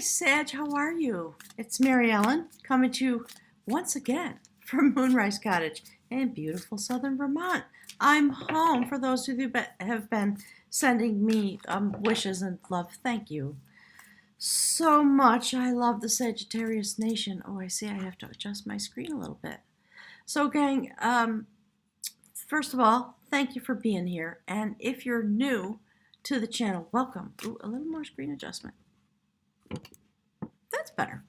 Sag, how are you? It's Mary Ellen coming to you once again from Moonrise Cottage in beautiful southern Vermont. I'm home for those of you that have been sending me wishes and love. Thank you so much. I love the Sagittarius nation. Oh, I see I have to adjust my screen a little bit. So gang, first of all, thank you for being here. And if you're new to the channel, welcome. Ooh, a little more screen adjustment. That's better.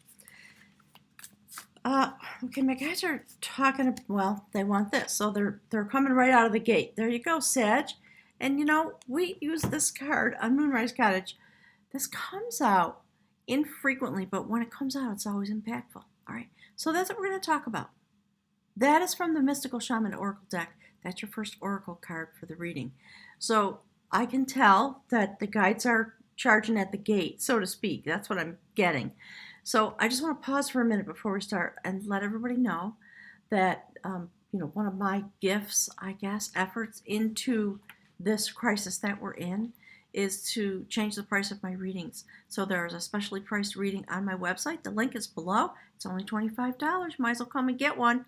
Okay, my guys are talking, well, they want this, so they're coming right out of the gate. There you go, Sag. And you know, we use this card on Moonrise Cottage. This comes out infrequently, but when it comes out, it's always impactful. All right, so that's what we're going to talk about. That is from the Mystical Shaman Oracle deck. That's your first Oracle card for the reading. So I can tell that the guides are charging at the gate, so to speak. That's what I'm getting. So I just want to pause for a minute before we start and let everybody know that, one of my gifts, I guess, efforts into this crisis that we're in is to change the price of my readings. So there's a specially priced reading on my website. The link is below. It's only $25. Might as well come and get one.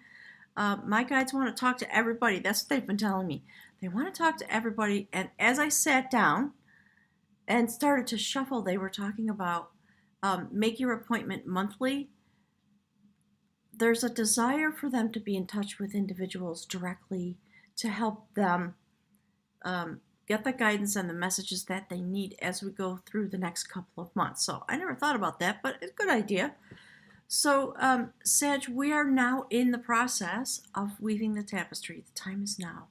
My guides want to talk to everybody. That's what they've been telling me. They want to talk to everybody. And as I sat down and started to shuffle, they were talking about make your appointment monthly. There's a desire for them to be in touch with individuals directly to help them get the guidance and the messages that they need as we go through the next couple of months. So I never thought about that, but it's a good idea. So, Sag, we are now in the process of weaving the tapestry. The time is now.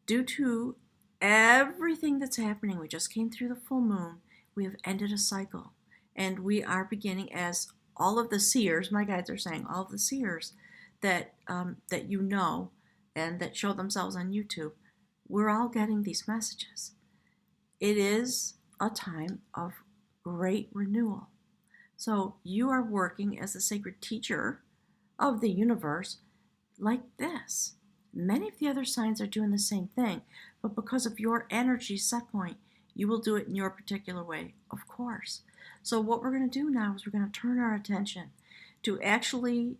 Due to everything that's happening, we just came through the full moon. We have ended a cycle. And we are beginning, as all of the seers, my guides are saying, all of the seers that you know and that show themselves on YouTube, we're all getting these messages. It is a time of great renewal. So you are working as a sacred teacher of the universe like this. Many of the other signs are doing the same thing, but because of your energy set point, you will do it in your particular way, of course. So what we're going to do now is we're going to turn our attention to actually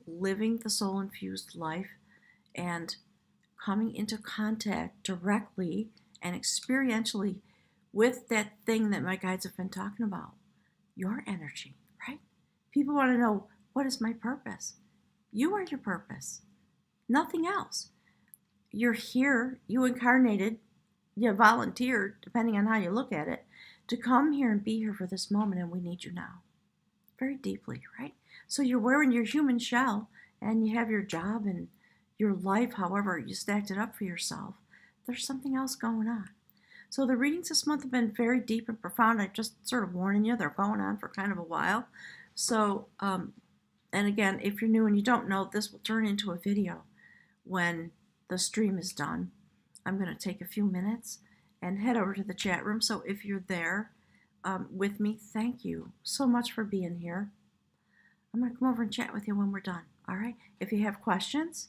living the soul-infused life and coming into contact directly and experientially with that thing that my guides have been talking about, your energy, right? People want to know, what is my purpose? You are your purpose, nothing else. You're here, you incarnated, you volunteered, depending on how you look at it, to come here and be here for this moment, and we need you now. Very deeply, right? So you're wearing your human shell, and you have your job and your life, however you stacked it up for yourself. There's something else going on. So the readings this month have been very deep and profound. I'm just sort of warning you, they're going on for kind of a while. So, and again, if you're new and you don't know, this will turn into a video when the stream is done. I'm going to take a few minutes and head over to the chat room. So if you're there with me, thank you so much for being here. I'm going to come over and chat with you when we're done. All right. If you have questions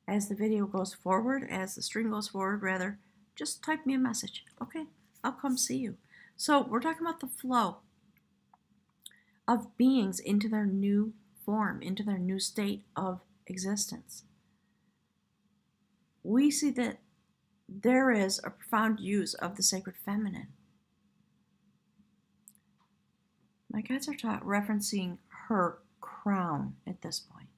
as the video goes forward, as the stream goes forward, rather, just type me a message. Okay, I'll come see you. So we're talking about the flow of beings into their new form, into their new state of existence. We see that there is a profound use of the sacred feminine. My guides are referencing her crown at this point.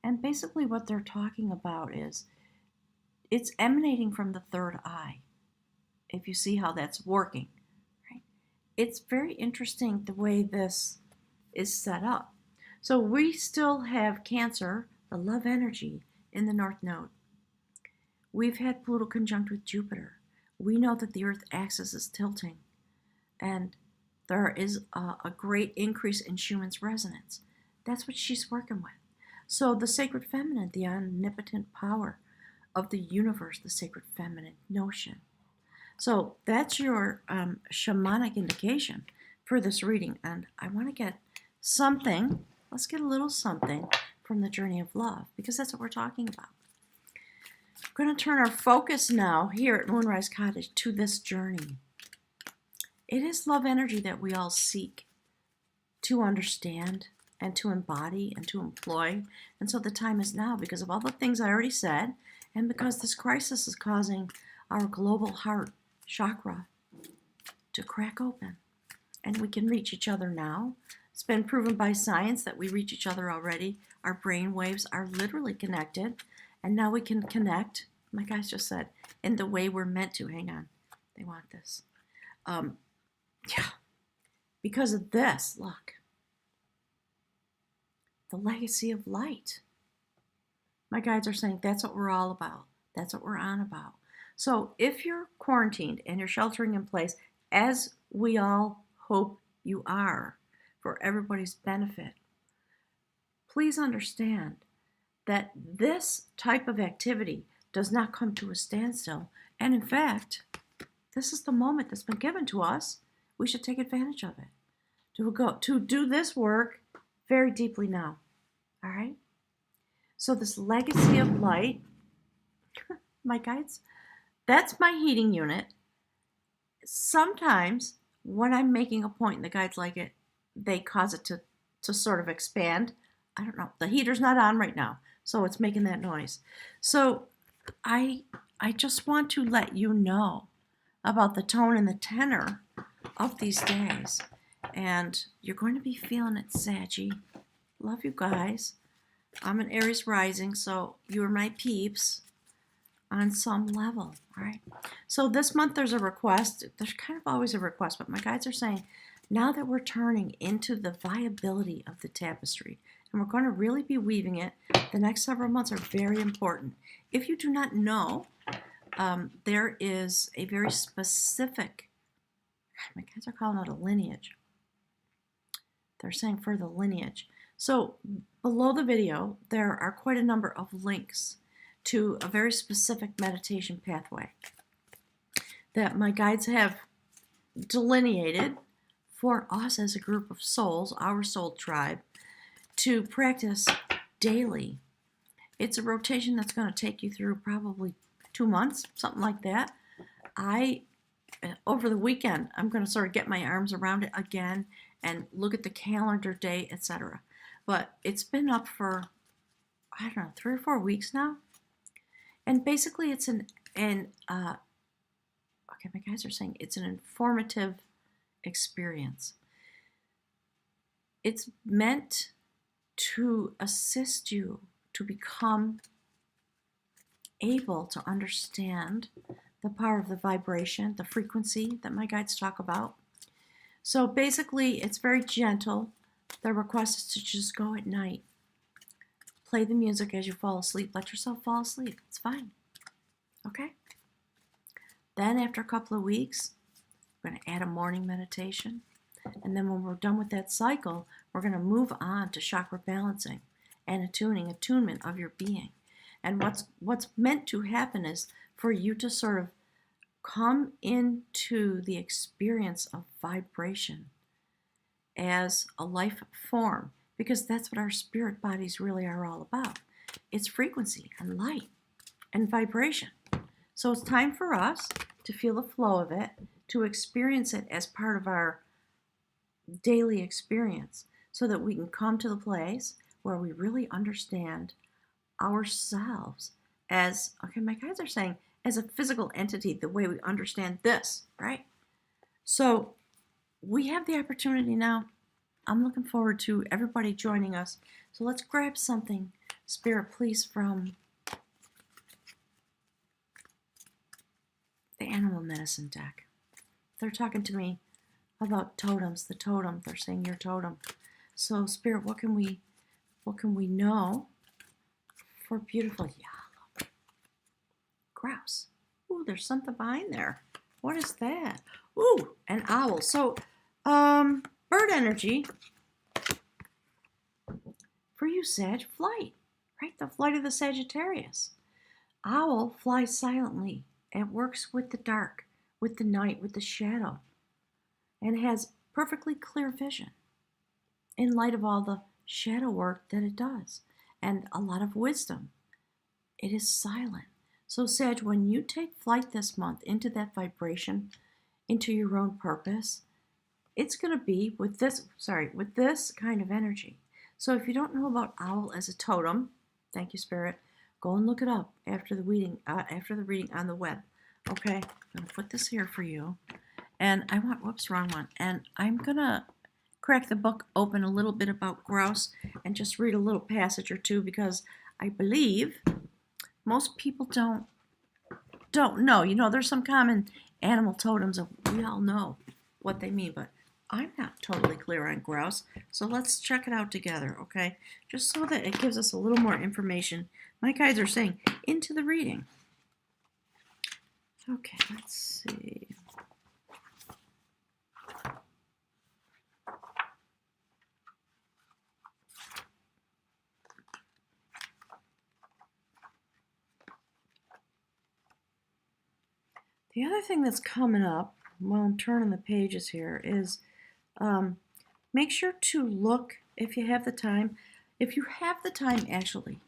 And basically what they're talking about is it's emanating from the third eye, if you see how that's working. Right? It's very interesting the way this is set up. So we still have Cancer, the love energy, in the North Node. We've had Pluto conjunct with Jupiter. We know that the Earth axis is tilting, and there is a great increase in Schumann's resonance. That's what she's working with. So the sacred feminine, the omnipotent power of the universe, the sacred feminine notion. So that's your shamanic indication for this reading. And I want to get something, let's get a little something from the journey of love, because that's what we're talking about. We're going to turn our focus now here at Moonrise Cottage to this journey. It is love energy that we all seek. to understand and to embody and to employ. And so the time is now because of all the things I already said, and because this crisis is causing our global heart chakra to crack open. And we can reach each other now. It's been proven by science that we reach each other already. Our brain waves are literally connected. And now we can connect, my guys just said, in the way we're meant to. Hang on. They want this. Yeah. Because of this, look. The legacy of light. My guides are saying that's what we're all about. That's what we're on about. So if you're quarantined and you're sheltering in place, as we all hope you are for everybody's benefit, please understand that this type of activity does not come to a standstill. And in fact, this is the moment that's been given to us. We should take advantage of it to do this work very deeply now. All right? So this legacy of light, my guides, that's my heating unit. Sometimes when I'm making a point and the guides like it, they cause it to sort of expand. I don't know. The heater's not on right now, so it's making that noise. So I just want to let you know about the tone and the tenor of these days. And you're going to be feeling it, Saggy. Love you guys. I'm an Aries rising, so you're my peeps on some level, all right? So this month there's a request. There's kind of always a request, but my guides are saying now that we're turning into the viability of the tapestry, and we're going to really be weaving it, the next several months are very important. If you do not know, there is a very specific, my guides are calling it a lineage. They're saying for the lineage. So below the video, there are quite a number of links to a very specific meditation pathway that my guides have delineated for us as a group of souls, our soul tribe, to practice daily. It's a rotation that's going to take you through probably 2 months, something like that. Over the weekend, I'm going to sort of get my arms around it again and look at the calendar day, etc. But it's been up for, I don't know, 3 or 4 weeks now. And basically it's okay, my guys are saying it's an informative experience. It's meant to assist you to become able to understand the power of the vibration, the frequency that my guides talk about. So basically, it's very gentle. The request is to just go at night. Play the music as you fall asleep. Let yourself fall asleep. It's fine. Okay? Then after a couple of weeks, we're going to add a morning meditation. And then when we're done with that cycle, we're going to move on to chakra balancing and attunement of your being. And what's meant to happen is for you to sort of come into the experience of vibration as a life form, because that's what our spirit bodies really are all about. It's frequency and light and vibration. So it's time for us to feel the flow of it, to experience it as part of our daily experience, so that we can come to the place where we really understand ourselves as, okay, my guides are saying, as a physical entity, the way we understand this, right? So we have the opportunity now. I'm looking forward to everybody joining us. So let's grab something, Spirit, please, from the animal medicine deck. They're talking to me about totems, the totem. They're saying your totem. So Spirit, what can we know for beautiful yellow? Grouse. Ooh, there's something behind there. What is that? Ooh, an owl. So, bird energy for you, Sag. Flight, right? The flight of the Sagittarius. Owl flies silently. It works with the dark, with the night, with the shadow, and has perfectly clear vision in light of all the shadow work that it does, and a lot of wisdom. It is silent. So, Sag, when you take flight this month into that vibration, into your own purpose, it's going to be with this kind of energy. So if you don't know about owl as a totem, thank you, Spirit, go and look it up after the reading on the web. Okay, I'm going to put this here for you. And I want, whoops, wrong one. And I'm going to crack the book open a little bit about grouse and just read a little passage or two, because I believe most people don't know. You know, there's some common animal totems that we all know what they mean, but I'm not totally clear on grouse. So let's check it out together, okay? Just so that it gives us a little more information. My guides are saying into the reading. Okay, let's see. The other thing that's coming up while I'm turning the pages here is make sure to look, if you have the time. If you have the time, actually,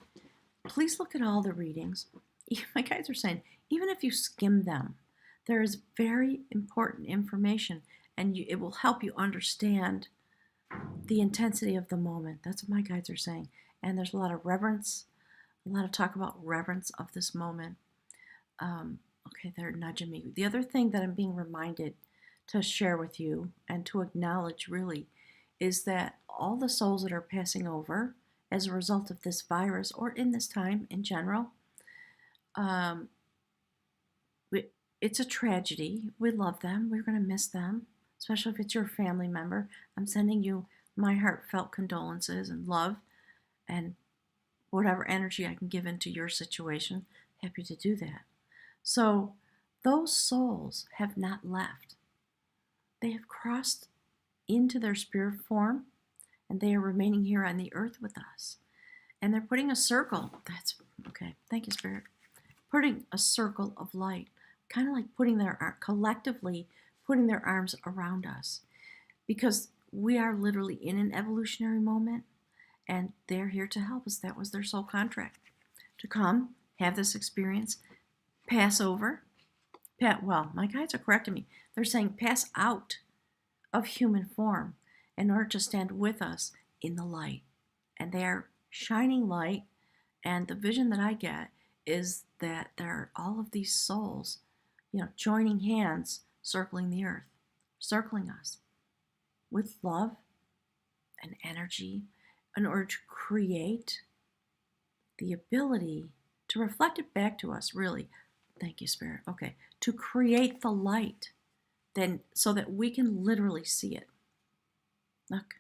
please look at all the readings. My guides are saying, even if you skim them, there is very important information, and it will help you understand the intensity of the moment. That's what my guides are saying. And there's a lot of reverence, a lot of talk about reverence of this moment. Okay, they're nudging me. The other thing that I'm being reminded to share with you and to acknowledge really is that all the souls that are passing over as a result of this virus, or in this time in general, it's a tragedy. We love them. We're going to miss them, especially if it's your family member. I'm sending you my heartfelt condolences and love and whatever energy I can give into your situation. Happy to do that. So those souls have not left. They have crossed into their spirit form, and they are remaining here on the earth with us. And they're putting a circle. That's okay. Thank you, Spirit. Putting a circle of light, kind of like collectively putting their arms around us, because we are literally in an evolutionary moment, and they're here to help us. That was their soul contract, to come, have this experience, pass over. Well, my guides are correcting me. They're saying pass out of human form in order to stand with us in the light. And they are shining light, and the vision that I get is that there are all of these souls, joining hands, circling the earth, circling us with love and energy in order to create the ability to reflect it back to us, really. Thank you, Spirit. Okay, to create the light, then, so that we can literally see it. Look.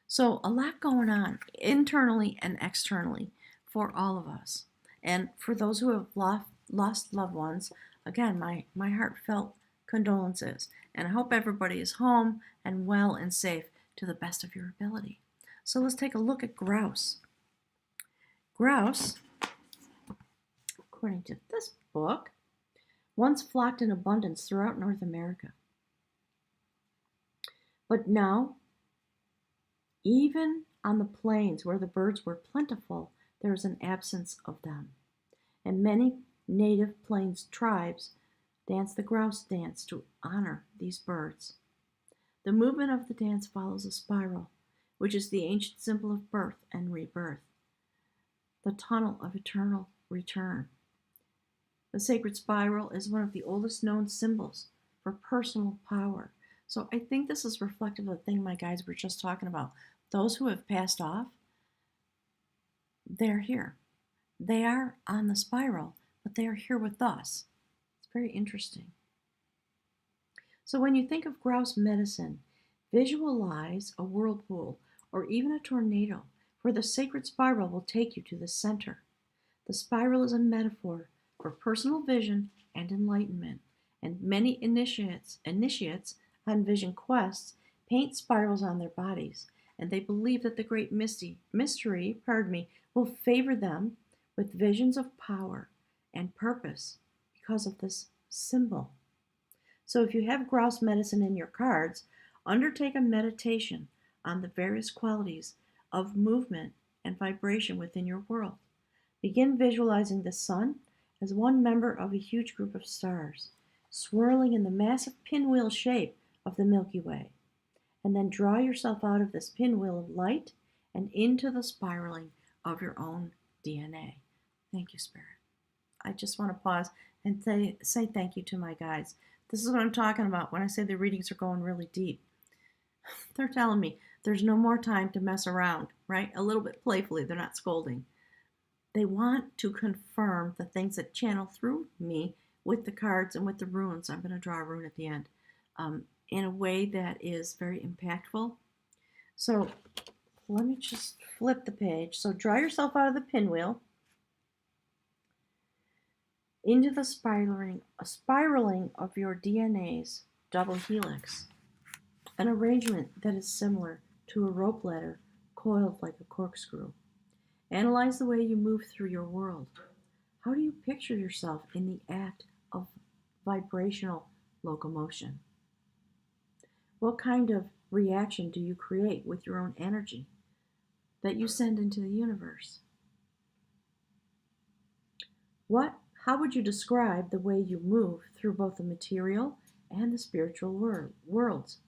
So a lot going on internally and externally for all of us. And for those who have lost loved ones, again, my heartfelt condolences. And I hope everybody is home and well and safe to the best of your ability. So let's take a look at grouse. Grouse, according to this book, once flocked in abundance throughout North America. But now, even on the plains where the birds were plentiful, there is an absence of them. And many native plains tribes dance the grouse dance to honor these birds. The movement of the dance follows a spiral, which is the ancient symbol of birth and rebirth, the tunnel of eternal return. The sacred spiral is one of the oldest known symbols for personal power. So I think this is reflective of the thing my guides were just talking about. Those who have passed off, they're here. They are on the spiral, but they are here with us. It's very interesting. So when you think of grouse medicine, visualize a whirlpool or even a tornado where the sacred spiral will take you to the center. The spiral is a metaphor for personal vision and enlightenment, and many initiates on vision quests paint spirals on their bodies, and they believe that the great mystery will favor them with visions of power and purpose because of this symbol. So if you have grouse medicine in your cards, undertake a meditation on the various qualities of movement and vibration within your world. Begin visualizing the sun as one member of a huge group of stars, swirling in the massive pinwheel shape of the Milky Way. And then draw yourself out of this pinwheel of light and into the spiraling of your own DNA. Thank you, Spirit. I just want to pause and say thank you to my guides. This is what I'm talking about when I say the readings are going really deep. They're telling me there's no more time to mess around, right? A little bit playfully, they're not scolding. They want to confirm the things that channel through me with the cards and with the runes. I'm going to draw a rune at the end in a way that is very impactful. So let me just flip the page. So draw yourself out of the pinwheel into the spiraling of your DNA's double helix, an arrangement that is similar to a rope ladder coiled like a corkscrew. Analyze the way you move through your world. How do you picture yourself in the act of vibrational locomotion? What kind of reaction do you create with your own energy that you send into the universe? How would you describe the way you move through both the material and the spiritual worlds?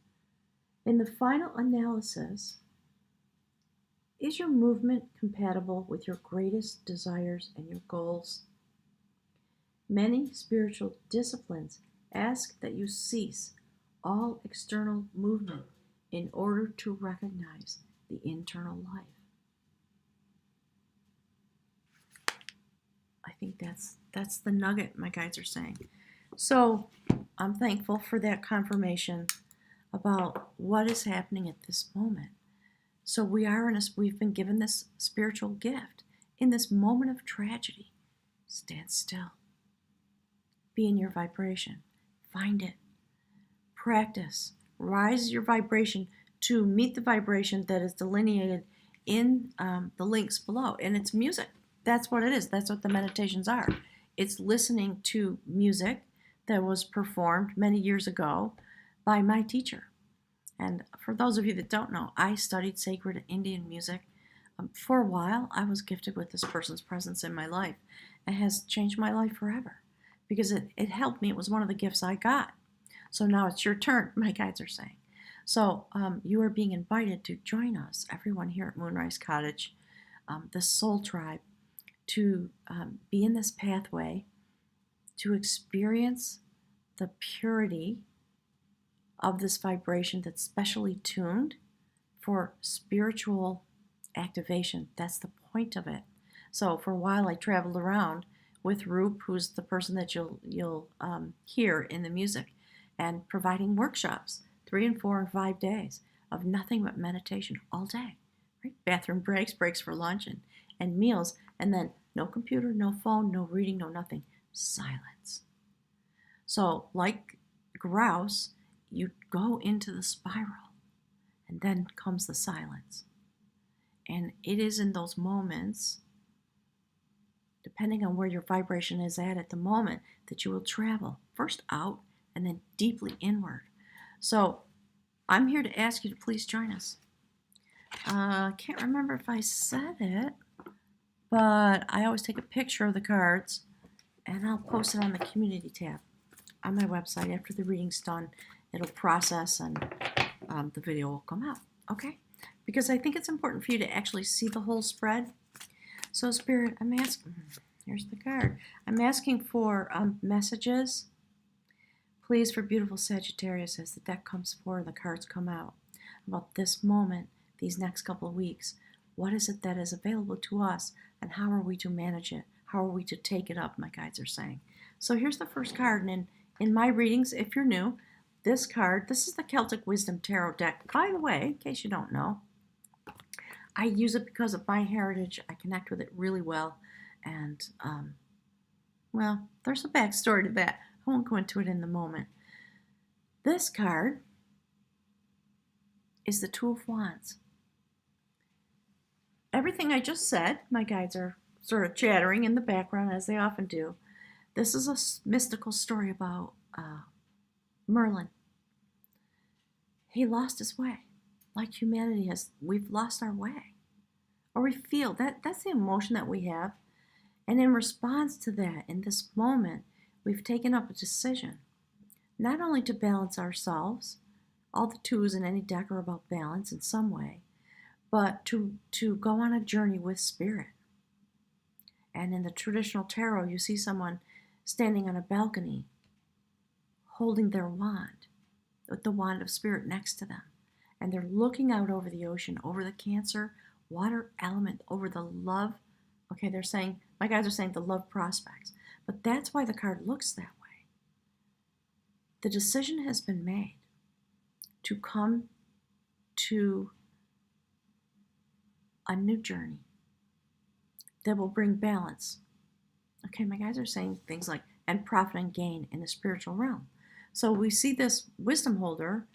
In the final analysis, is your movement compatible with your greatest desires and your goals? Many spiritual disciplines ask that you cease all external movement in order to recognize the internal life. I think that's the nugget my guides are saying. So I'm thankful for that confirmation about what is happening at this moment. So we've been given this spiritual gift in this moment of tragedy. Stand still. Be in your vibration. Find it. Practice. Rise your vibration to meet the vibration that is delineated in the links below. And it's music. That's what it is. That's what the meditations are. It's listening to music that was performed many years ago by my teacher. And for those of you that don't know, I studied sacred Indian music. For a while, I was gifted with this person's presence in my life. It has changed my life forever because it helped me. It was one of the gifts I got. So now it's your turn, my guides are saying. So you are being invited to join us, everyone here at Moonrise Cottage, the Soul Tribe, to be in this pathway, to experience the purity of this vibration that's specially tuned for spiritual activation. That's the point of it. So for a while I traveled around with Roop, who's the person that you'll hear in the music, and providing workshops 3 and 4 and 5 days of nothing but meditation all day. Right? Bathroom breaks for lunch and meals, and then no computer, no phone, no reading, no nothing. Silence. So like grouse, you go into the spiral, and then comes the silence. And it is in those moments, depending on where your vibration is at the moment, that you will travel first out and then deeply inward. So I'm here to ask you to please join us. I can't remember if I said it, but I always take a picture of the cards and I'll post it on the community tab on my website. After the reading's done, it'll process and the video will come out, okay? Because I think it's important for you to actually see the whole spread. So Spirit, I'm asking, here's the card. I'm asking for messages, please, for beautiful Sagittarius as the deck comes forward, the cards come out, about this moment, these next couple of weeks. What is it that is available to us, and how are we to manage it? How are we to take it up, my guides are saying. So here's the first card, and in my readings, if you're new, this card, this is the Celtic Wisdom Tarot deck. By the way, in case you don't know, I use it because of my heritage. I connect with it really well, and, well, there's a backstory to that. I won't go into it in the moment. This card is the Two of Wands. Everything I just said, my guides are sort of chattering in the background, as they often do. This is a mystical story about Merlin. He lost his way, like humanity has. We've lost our way, or we feel that's the emotion that we have. And in response to that, in this moment, we've taken up a decision, not only to balance ourselves, all the twos in any deck are about balance in some way, but to go on a journey with spirit. And in the traditional tarot, you see someone standing on a balcony holding their wand, with the wand of spirit next to them. And they're looking out over the ocean, over the Cancer water element, over the love. Okay, they're saying, my guys are saying the love prospects. But that's why the card looks that way. The decision has been made to come to a new journey that will bring balance. Okay, my guys are saying things like, and profit and gain in the spiritual realm. So we see this wisdom holder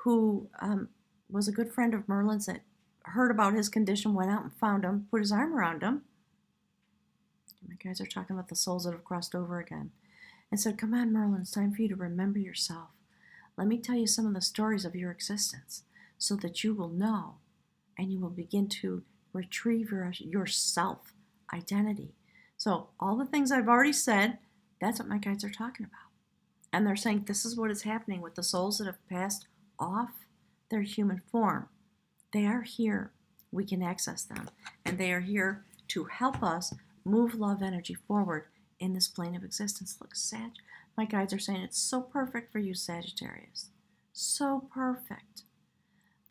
who was a good friend of Merlin's that heard about his condition, went out and found him, put his arm around him. My guys are talking about the souls that have crossed over again. And said, come on, Merlin, it's time for you to remember yourself. Let me tell you some of the stories of your existence so that you will know and you will begin to retrieve your self identity. So all the things I've already said, that's what my guides are talking about. And they're saying this is what is happening with the souls that have passed off their human form. They are here. We can access them. And they are here to help us move love energy forward in this plane of existence. Look, Sag, my guides are saying it's so perfect for you, Sagittarius. So perfect.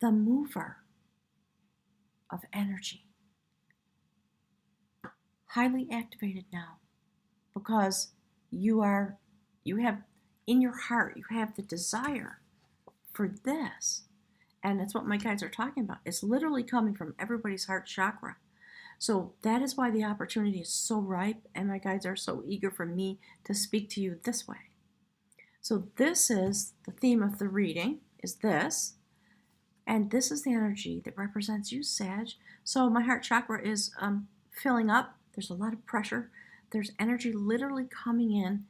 The mover of energy. Highly activated now because you have in your heart, you have the desire for this. And that's what my guides are talking about. It's literally coming from everybody's heart chakra. So that is why the opportunity is so ripe, and my guides are so eager for me to speak to you this way. So this is the theme of the reading, is this. And this is the energy that represents you, Sag. So my heart chakra is filling up. There's a lot of pressure. There's energy literally coming in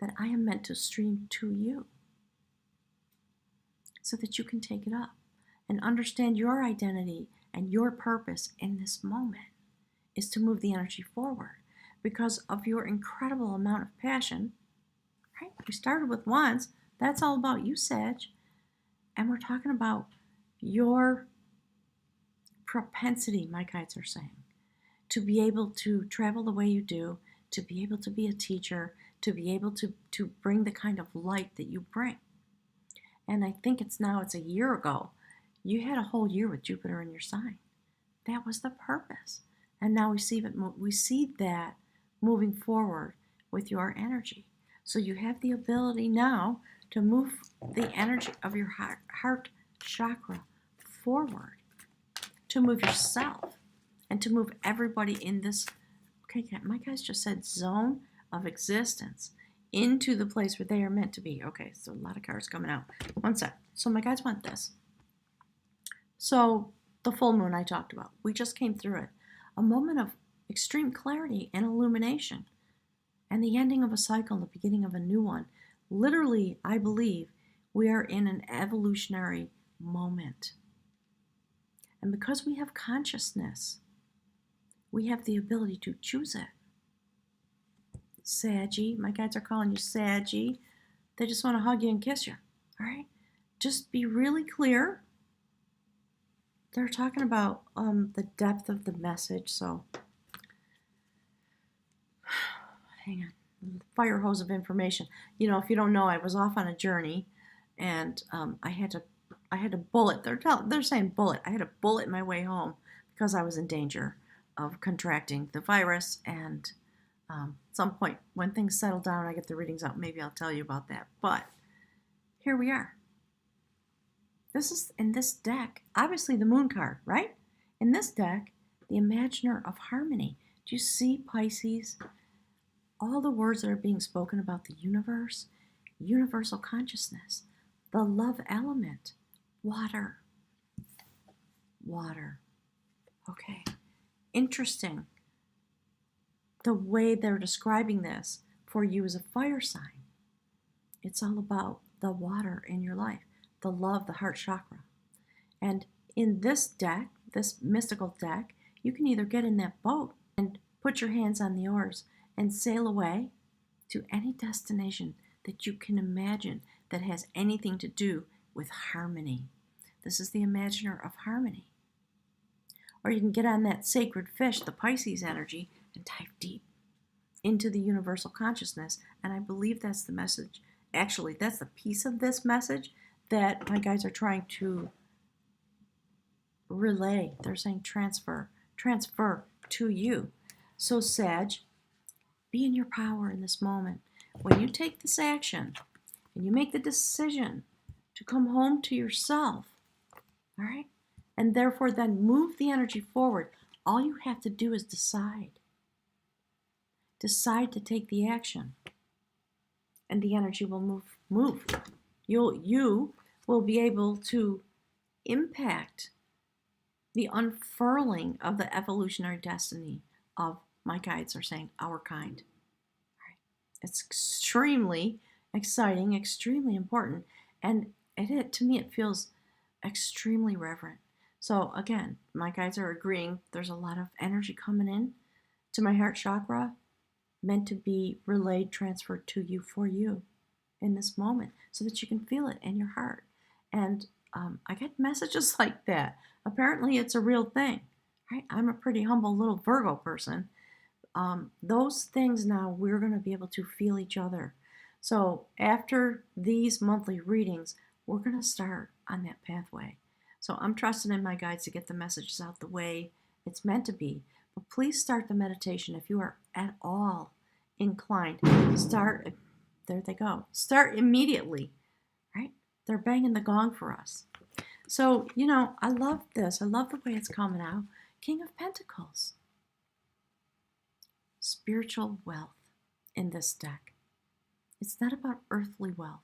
that I am meant to stream to you so that you can take it up and understand your identity and your purpose in this moment is to move the energy forward because of your incredible amount of passion. Right? We started with wands. That's all about you, Sag. And we're talking about your propensity, my guides are saying, to be able to travel the way you do, to be able to be a teacher, to be able to bring the kind of light that you bring. And I think it's a year ago, you had a whole year with Jupiter in your sign. That was the purpose. And now we see that moving forward with your energy. So you have the ability now to move the energy of your heart chakra forward, to move yourself, and to move everybody in this, okay, my guys just said zone of existence into the place where they are meant to be. Okay, so a lot of cards coming out. One sec. So my guys want this. So the full moon I talked about, we just came through it. A moment of extreme clarity and illumination, and the ending of a cycle, the beginning of a new one. Literally, I believe we are in an evolutionary moment. And because we have consciousness, we have the ability to choose it. Saggy, my guides are calling you Saggy. They just want to hug you and kiss you. All right? Just be really clear. They're talking about the depth of the message, so hang on. Fire hose of information. You know, if you don't know, I was off on a journey, and I had to bullet. They're saying bullet. I had to bullet my way home because I was in danger of contracting the virus. And at some point, when things settle down, I get the readings out. Maybe I'll tell you about that. But here we are. This is in this deck, obviously the moon card, right? In this deck, the Imaginer of Harmony. Do you see, Pisces? All the words that are being spoken about the universe, universal consciousness, the love element, water. Water. Okay. Interesting. The way they're describing this for you as a fire sign. It's all about the water in your life. The love, the heart chakra. And in this deck, this mystical deck, you can either get in that boat and put your hands on the oars and sail away to any destination that you can imagine that has anything to do with harmony. This is the imaginer of harmony. Or you can get on that sacred fish, the Pisces energy, and dive deep into the universal consciousness. And I believe that's the message. Actually, that's the piece of this message that my guides are trying to relay. They're saying transfer to you. So Sag, be in your power in this moment. When you take this action and you make the decision to come home to yourself, all right, and therefore then move the energy forward, all you have to do is decide. Decide to take the action, and the energy will move. You will be able to impact the unfurling of the evolutionary destiny of, my guides are saying, our kind. Right? It's extremely exciting, extremely important, and to me it feels extremely reverent. So again, my guides are agreeing there's a lot of energy coming in to my heart chakra, meant to be relayed, transferred to you for you in this moment so that you can feel it in your heart. And I get messages like that. Apparently it's a real thing, right? I'm a pretty humble little Virgo person. Those things now we're going to be able to feel each other. So after these monthly readings, we're going to start on that pathway. So I'm trusting in my guides to get the messages out the way it's meant to be. But please start the meditation if you are at all inclined. Start, there they go. Start immediately, right? They're banging the gong for us. So, I love this. I love the way it's coming out. King of Pentacles. Spiritual wealth in this deck. It's not about earthly wealth.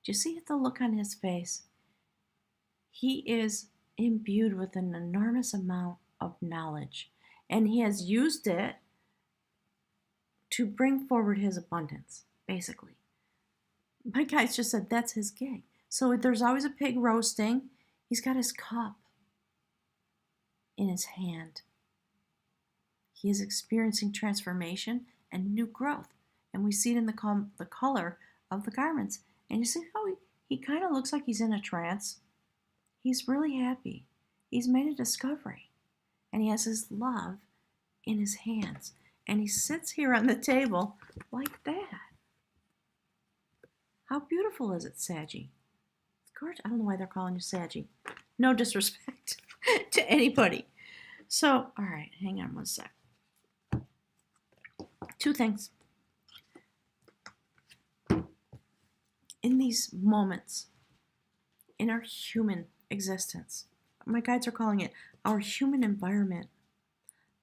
Do you see the look on his face? He is imbued with an enormous amount of knowledge, and he has used it to bring forward his abundance, basically. My guys just said that's his gig. So there's always a pig roasting. He's got his cup in his hand. He is experiencing transformation and new growth. And we see it in the color of the garments. And you see how he kind of looks like he's in a trance. He's really happy. He's made a discovery. And he has his love in his hands. And he sits here on the table like that. How beautiful is it, Saggy? Gorgeous. I don't know why they're calling you Saggy. No disrespect to anybody. So, all right, hang on one sec. Two things. In these moments, in our human existence, my guides are calling it our human environment,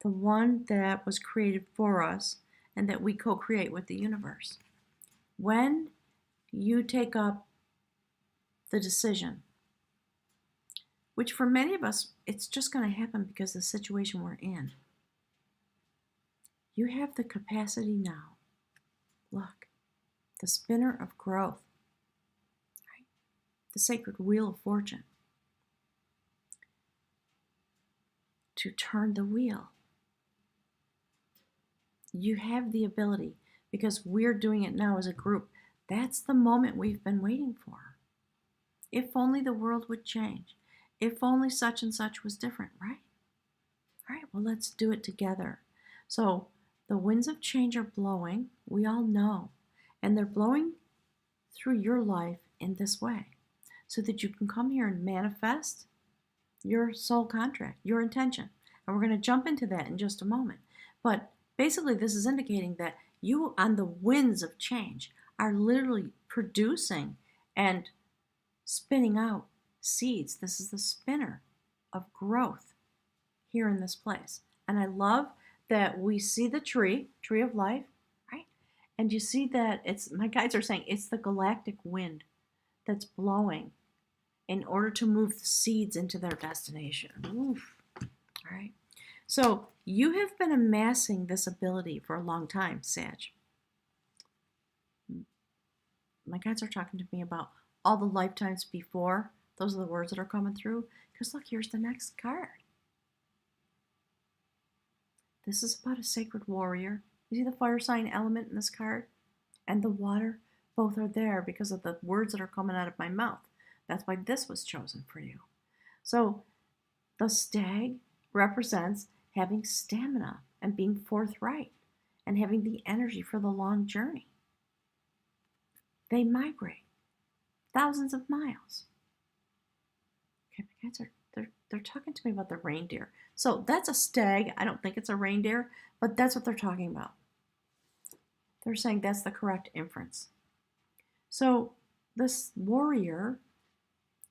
the one that was created for us and that we co-create with the universe. When you take up the decision, which for many of us, it's just going to happen because of the situation we're in. You have the capacity now. Look, the spinner of growth, right? The sacred wheel of fortune, to turn the wheel. You have the ability because we're doing it now as a group. That's the moment we've been waiting for. If only the world would change. If only such and such was different, right? All right, well, let's do it together. So the winds of change are blowing, we all know, and they're blowing through your life in this way so that you can come here and manifest your soul contract, your intention. And we're going to jump into that in just a moment. But basically, this is indicating that you, on the winds of change, are literally producing and spinning out seeds. This is the spinner of growth here in this place. And I love that we see the tree of life, right? And you see that my guides are saying it's the galactic wind that's blowing in order to move the seeds into their destination. Oof. All right. So you have been amassing this ability for a long time, Sag. My guides are talking to me about all the lifetimes before. Those are the words that are coming through. Because look, here's the next card. This is about a sacred warrior. You see the fire sign element in this card? And the water, both are there because of the words that are coming out of my mouth. That's why this was chosen for you. So the stag represents having stamina and being forthright and having the energy for the long journey. They migrate thousands of miles. Okay, my guys they're talking to me about the reindeer. So that's a stag. I don't think it's a reindeer, but that's what they're talking about. They're saying that's the correct inference. So this warrior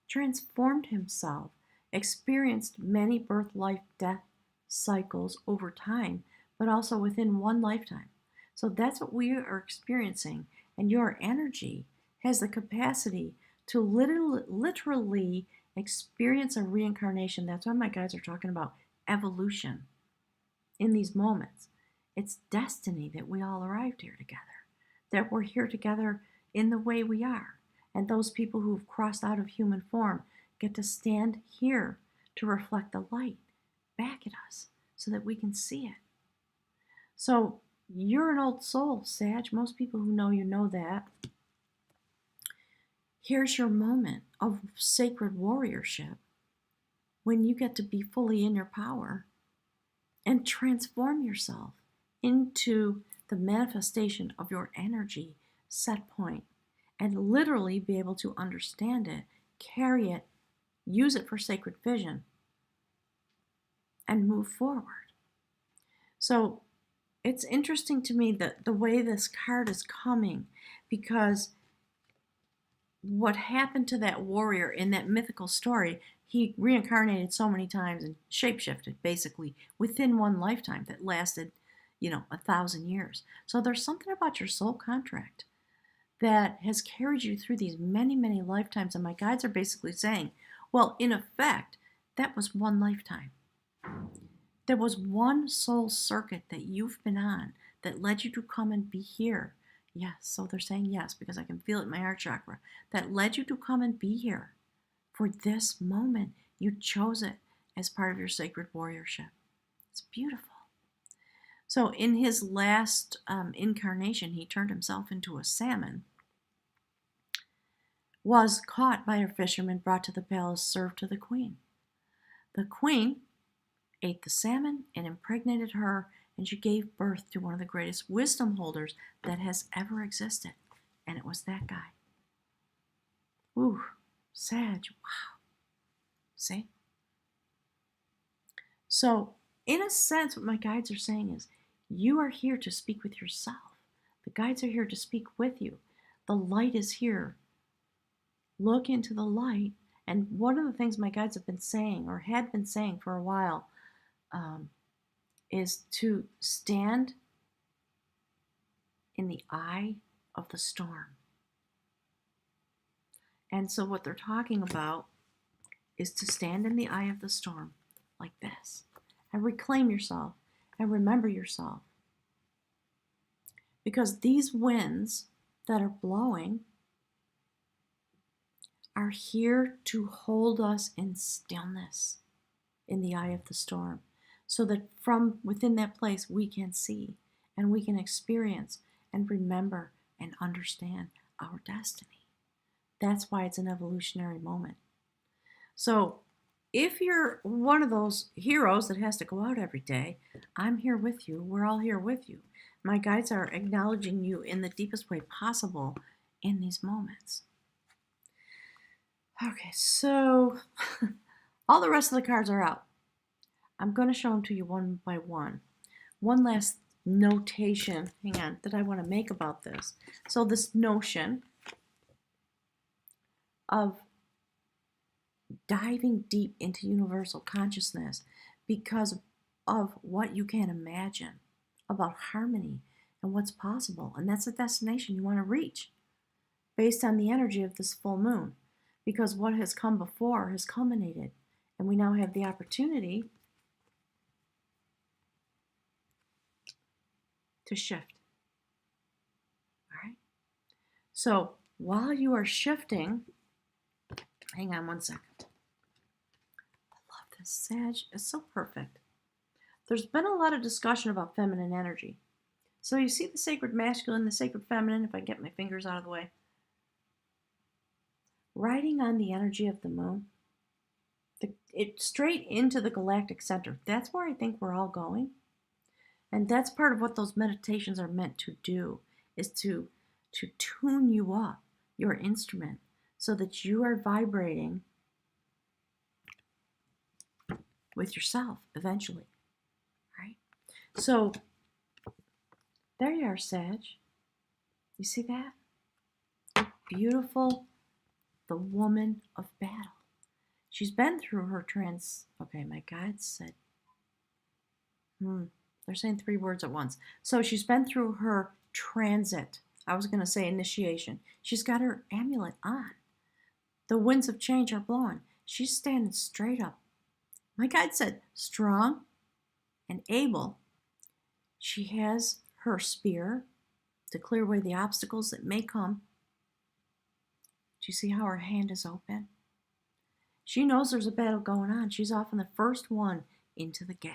transformed himself, experienced many birth, life, death cycles over time, but also within one lifetime. So that's what we are experiencing, and your energy has the capacity to literally experience a reincarnation. That's why my guides are talking about evolution in these moments. It's destiny that we all arrived here together, that we're here together in the way we are. And those people who've crossed out of human form get to stand here to reflect the light back at us so that we can see it. So you're an old soul, Sag. Most people who know you know that. Here's your moment of sacred warriorship when you get to be fully in your power and transform yourself into the manifestation of your energy set point and literally be able to understand it, carry it, use it for sacred vision, and move forward. So it's interesting to me that the way this card is coming, because what happened to that warrior in that mythical story, he reincarnated so many times and shapeshifted basically within one lifetime that lasted, 1,000 years. So there's something about your soul contract that has carried you through these many, many lifetimes. And my guides are basically saying, well, in effect, that was one lifetime. There was one soul circuit that you've been on that led you to come and be here. Yes, so they're saying yes, because I can feel it in my heart chakra. That led you to come and be here for this moment. You chose it as part of your sacred warriorship. It's beautiful. So in his last incarnation, he turned himself into a salmon, was caught by a fisherman, brought to the palace, served to the queen. The queen ate the salmon and impregnated her, and she gave birth to one of the greatest wisdom holders that has ever existed. And it was that guy. Ooh, Sag, wow. See? So, in a sense, what my guides are saying is, you are here to speak with yourself. The guides are here to speak with you. The light is here. Look into the light. And one of the things my guides have been saying, or had been saying for a while, is to stand in the eye of the storm. And so what they're talking about is to stand in the eye of the storm like this and reclaim yourself and remember yourself. Because these winds that are blowing are here to hold us in stillness in the eye of the storm, so that from within that place we can see and we can experience and remember and understand our destiny. That's why it's an evolutionary moment. So if you're one of those heroes that has to go out every day, I'm here with you. We're all here with you. My guides are acknowledging you in the deepest way possible in these moments. Okay, so all the rest of the cards are out. I'm going to show them to you one by one. One last notation, hang on, that I want to make about this. So this notion of diving deep into universal consciousness because of what you can imagine about harmony and what's possible. And that's the destination you want to reach based on the energy of this full moon. Because what has come before has culminated, and we now have the opportunity to shift. All right? So while you are shifting, hang on one second. I love this, Sag. It's so perfect. There's been a lot of discussion about feminine energy. So you see the sacred masculine, the sacred feminine, if I get my fingers out of the way. riding on the energy of the moon, it's straight into the galactic center. That's where I think we're all going. And that's part of what those meditations are meant to do, is to tune you up, your instrument, so that you are vibrating with yourself eventually, right? So there you are, Sag. You see that? Beautiful, the woman of battle. She's been through her okay, my guides said, they're saying 3 words at once. So she's been through her transit. I was going to say initiation. She's got her amulet on. The winds of change are blowing. She's standing straight up. My guide said strong and able. She has her spear to clear away the obstacles that may come. Do you see how her hand is open? She knows there's a battle going on. She's often the first one into the gap.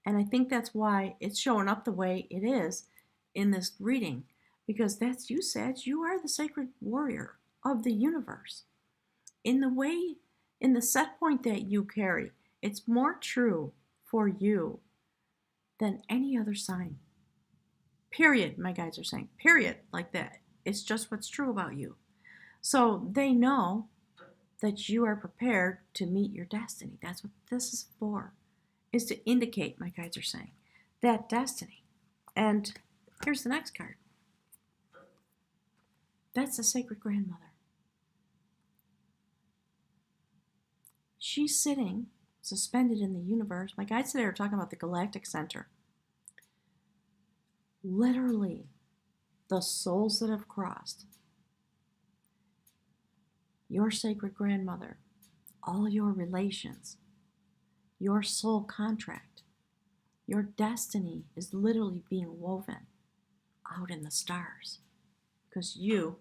And I think that's why it's showing up the way it is in this reading, because that's you, Sag. You are the sacred warrior of the universe. In the set point that you carry, it's more true for you than any other sign. Period, my guides are saying. Period, like that. It's just what's true about you. So they know that you are prepared to meet your destiny. That's what this is for, is to indicate, my guides are saying, that destiny. And here's the next card. That's the sacred grandmother. She's sitting suspended in the universe. My guides today are talking about the galactic center. Literally, the souls that have crossed. Your sacred grandmother, all your relations, your soul contract, your destiny is literally being woven out in the stars because you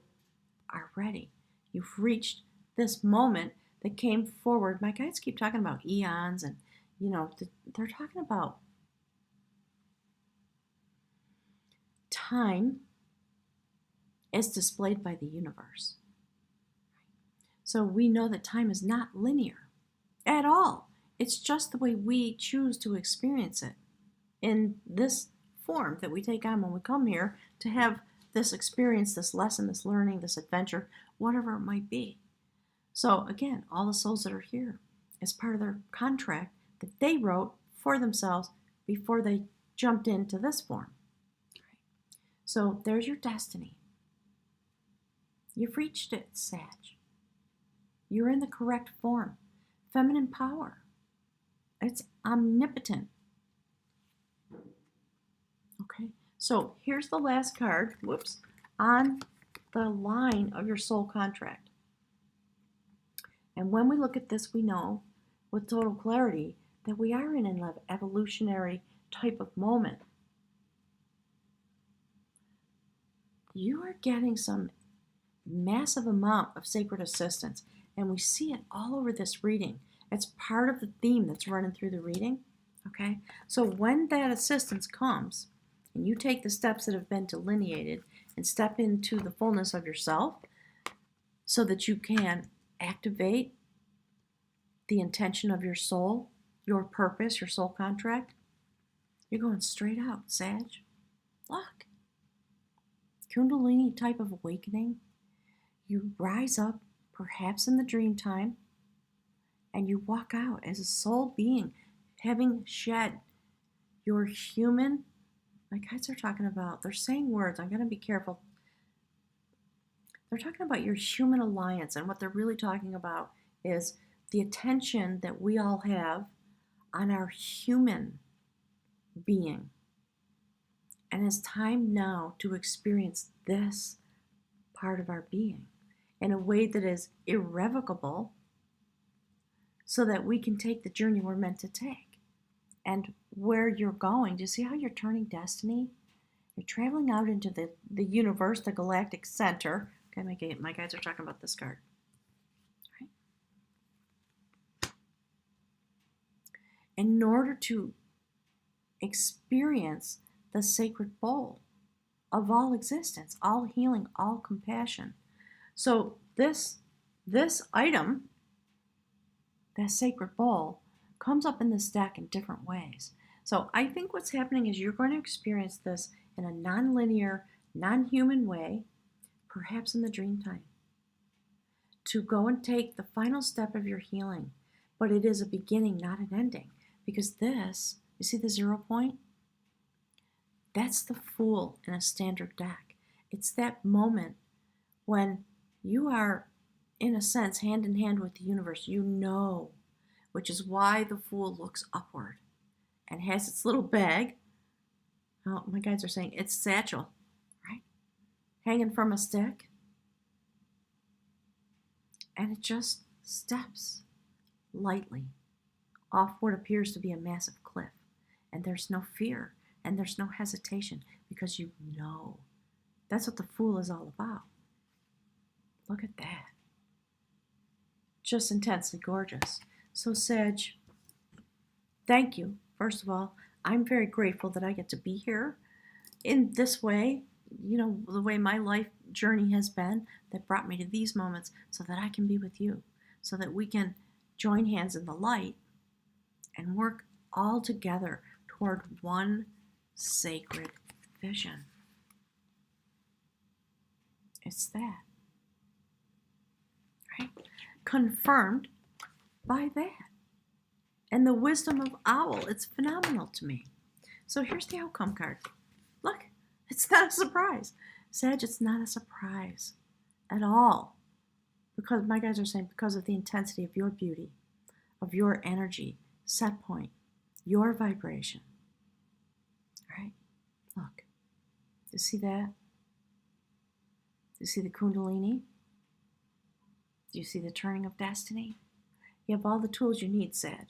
are ready. You've reached this moment that came forward. My guides keep talking about eons, and they're talking about time as displayed by the universe. So we know that time is not linear at all. It's just the way we choose to experience it in this form that we take on when we come here to have this experience, this lesson, this learning, this adventure, whatever it might be. So again, all the souls that are here, as part of their contract that they wrote for themselves before they jumped into this form. So there's your destiny. You've reached it, Sag. You're in the correct form. Feminine power. It's omnipotent. Okay, so here's the last card, on the line of your soul contract. And when we look at this, we know with total clarity that we are in an evolutionary type of moment. You are getting some massive amount of sacred assistance, and we see it all over this reading. It's part of the theme that's running through the reading, okay? So when that assistance comes, and you take the steps that have been delineated and step into the fullness of yourself so that you can activate the intention of your soul, your purpose, your soul contract, you're going straight out, Sag. Look. Kundalini type of awakening. You rise up, perhaps in the dream time, and you walk out as a soul being, having shed your human, my guides are talking about, they're saying words, I'm going to be careful. They're talking about your human alliance, and what they're really talking about is the attention that we all have on our human being. And it's time now to experience this part of our being in a way that is irrevocable so that we can take the journey we're meant to take. And where you're going, do you see how you're turning destiny? You're traveling out into the universe, the galactic center. Okay, my guides are talking about this card. Right? In order to experience the sacred bowl of all existence, all healing, all compassion. So this This item, that sacred bowl, comes up in this deck in different ways. So I think what's happening is you're going to experience this in a non-linear, non-human way, perhaps in the dream time, to go and take the final step of your healing. But it is a beginning, not an ending. Because this, you see the 0 point? That's the Fool in a standard deck. It's that moment when you are, in a sense, hand in hand with the universe. You know, which is why the Fool looks upward and has its little bag. Oh, my guides are saying it's satchel, right? Hanging from a stick. And it just steps lightly off what appears to be a massive cliff. And there's no fear and there's no hesitation because you know. That's what the Fool is all about. Look at that. Just intensely gorgeous. So Sag, thank you. First of all, I'm very grateful that I get to be here in this way, you know, the way my life journey has been that brought me to these moments so that I can be with you, so that we can join hands in the light and work all together toward one sacred vision. It's that, right? Confirmed by that. And the wisdom of Owl, it's phenomenal to me. So here's the outcome card. Look, it's not a surprise. Sag, it's not a surprise at all. Because my guys are saying because of the intensity of your beauty, of your energy, set point, your vibration. All right? Look. Do you see that? Do you see the Kundalini? Do you see the turning of destiny? You have all the tools you need, Sag.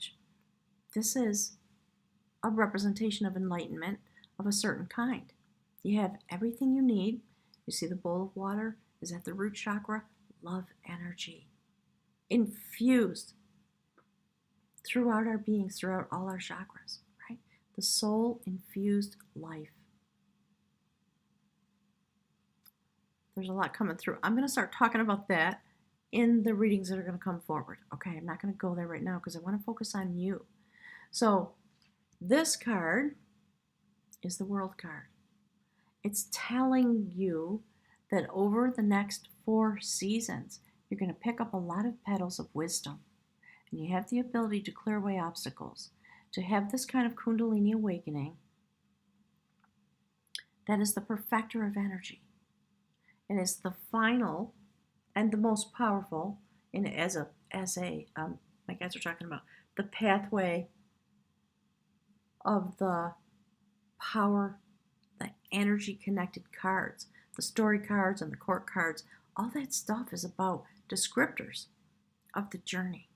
This is a representation of enlightenment of a certain kind. You have everything you need. You see the bowl of water is at the root chakra, love energy, infused throughout our beings, throughout all our chakras, right? The soul infused life. There's a lot coming through. I'm going to start talking about that in the readings that are going to come forward. Okay, I'm not going to go there right now because I want to focus on you. So this card is the World card. It's telling you that over the next 4 seasons, you're going to pick up a lot of petals of wisdom. And you have the ability to clear away obstacles, to have this kind of Kundalini awakening that is the perfecter of energy. And it's the final and the most powerful in as a my guys are talking about the pathway of the power, the energy connected cards, the story cards and the court cards. All that stuff is about descriptors of the journey.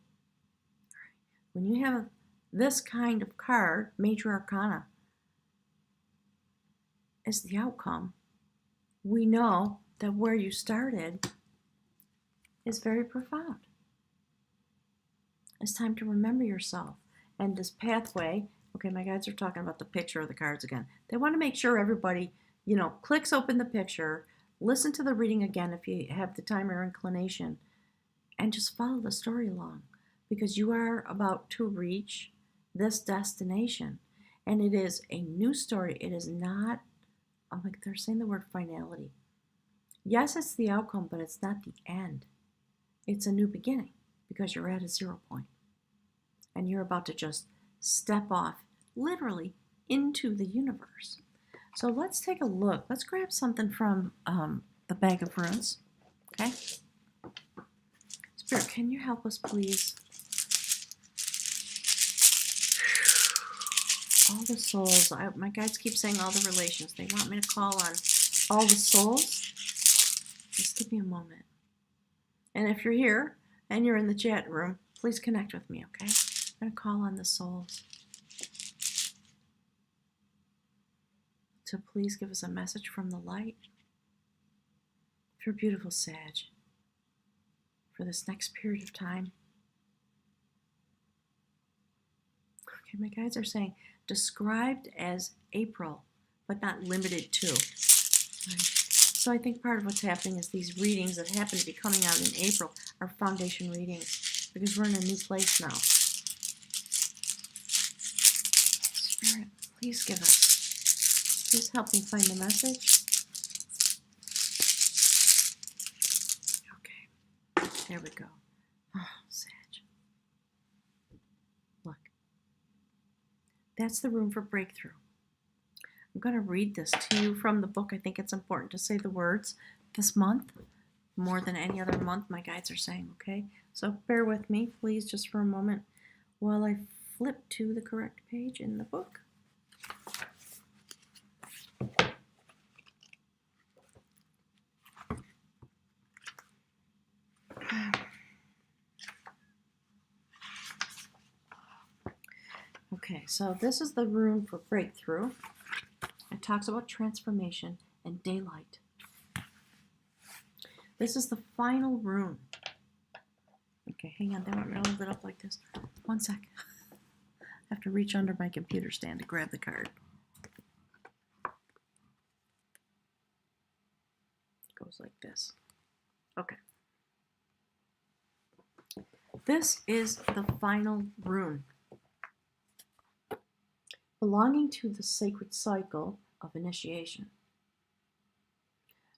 When you have this kind of card, major arcana, as the outcome, we know that where you started is very profound. It's time to remember yourself. And this pathway, okay, my guides are talking about the picture of the cards again. They want to make sure everybody, clicks open the picture, listen to the reading again if you have the time or inclination, and just follow the story along. Because you are about to reach this destination. And it is a new story. It is not, they're saying the word finality. Yes, it's the outcome, but it's not the end. It's a new beginning because you're at a 0 point. And you're about to just step off, literally, into the universe. So let's take a look. Let's grab something from the bag of runes. Okay? Spirit, can you help us, please? All the souls. My guides keep saying all the relations. They want me to call on all the souls. Just give me a moment. And if you're here and you're in the chat room, please connect with me, okay? I'm going to call on the souls to please give us a message from the light for beautiful Sag for this next period of time. Okay, my guides are saying described as April, but not limited to. Right. So I think part of what's happening is these readings that happen to be coming out in April are foundation readings because we're in a new place now. Spirit, please give us. Please help me find the message. Okay, there we go. Oh, Sag. Look. That's the room for breakthrough. I'm going to read this to you from the book. I think it's important to say the words this month, more than any other month, my guides are saying, okay? So bear with me, please, just for a moment while I flip to the correct page in the book. Okay, so this is the room for breakthrough. It talks about transformation and daylight. This is the final room. Okay, hang on. They want me to hold it up like this. 1 sec. I have to reach under my computer stand to grab the card. It goes like this. Okay. This is the final rune, belonging to the sacred cycle of initiation.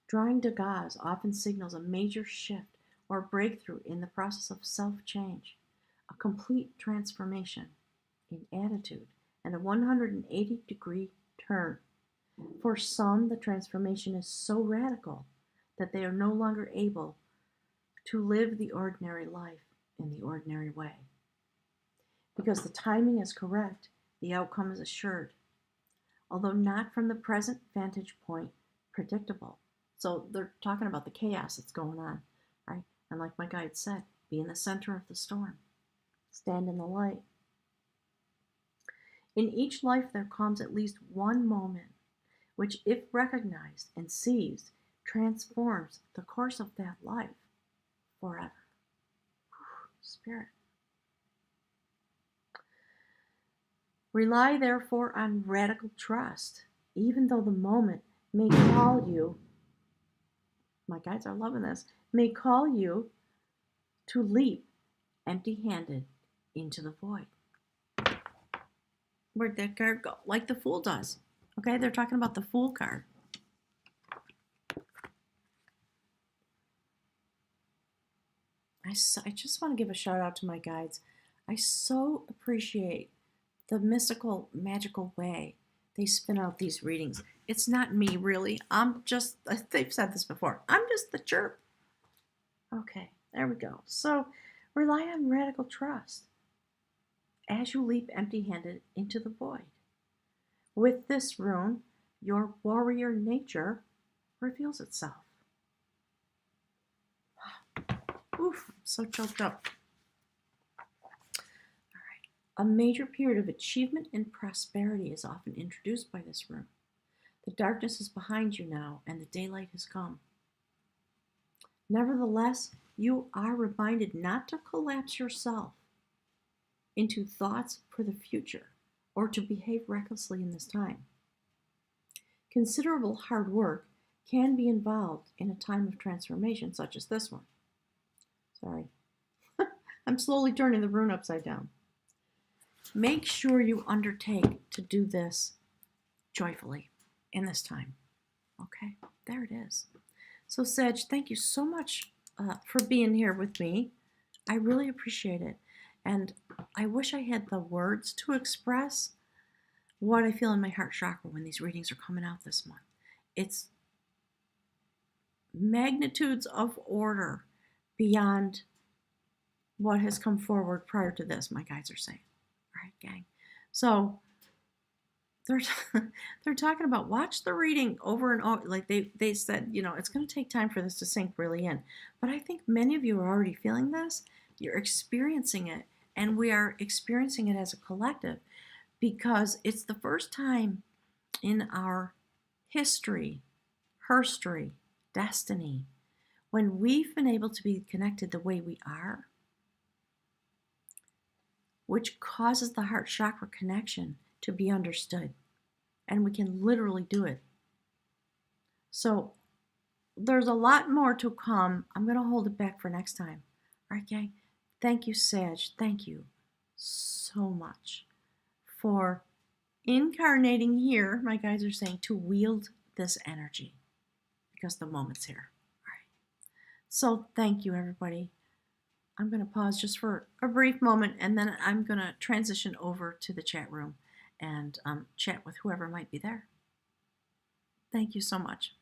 Drawing daggers often signals a major shift or breakthrough in the process of self-change, a complete transformation in attitude, and a 180-degree turn. For some, the transformation is so radical that they are no longer able to live the ordinary life in the ordinary way. Because the timing is correct, the outcome is assured, although not from the present vantage point predictable. So they're talking about the chaos that's going on, right? And like my guide said, be in the center of the storm. Stand in the light. In each life there comes at least one moment which, if recognized and seized, transforms the course of that life forever. Spirit. Rely therefore on radical trust, even though the moment may call you, my guides are loving this, may call you to leap empty-handed into the void. Where'd that card go? Like the Fool does. Okay, they're talking about the Fool card. I just want to give a shout out to my guides. I so appreciate the mystical, magical way they spin out these readings. It's not me, really. I'm just, they've said this before, I'm just the chirp. Okay, there we go. So rely on radical trust as you leap empty-handed into the void. With this rune, your warrior nature reveals itself. Oof, I'm so choked up. All right. A major period of achievement and prosperity is often introduced by this rune. The darkness is behind you now, and the daylight has come. Nevertheless, you are reminded not to collapse yourself into thoughts for the future or to behave recklessly in this time. Considerable hard work can be involved in a time of transformation such as this one. Sorry. I'm slowly turning the rune upside down. Make sure you undertake to do this joyfully in this time. Okay, there it is. So Sag, thank you so much for being here with me. I really appreciate it. And I wish I had the words to express what I feel in my heart chakra when these readings are coming out this month. It's magnitudes of order beyond what has come forward prior to this, my guides are saying. All right, gang. So they're talking about watch the reading over and over. Like they said, you know, it's going to take time for this to sink really in. But I think many of you are already feeling this. You're experiencing it, and we are experiencing it as a collective because it's the first time in our history, herstory, destiny, when we've been able to be connected the way we are, which causes the heart chakra connection to be understood. And we can literally do it. So there's a lot more to come. I'm going to hold it back for next time. All right, gang? Thank you, Sag. Thank you so much for incarnating here. My guides are saying to wield this energy because the moment's here. All right. So thank you, everybody. I'm going to pause just for a brief moment, and then I'm going to transition over to the chat room and chat with whoever might be there. Thank you so much.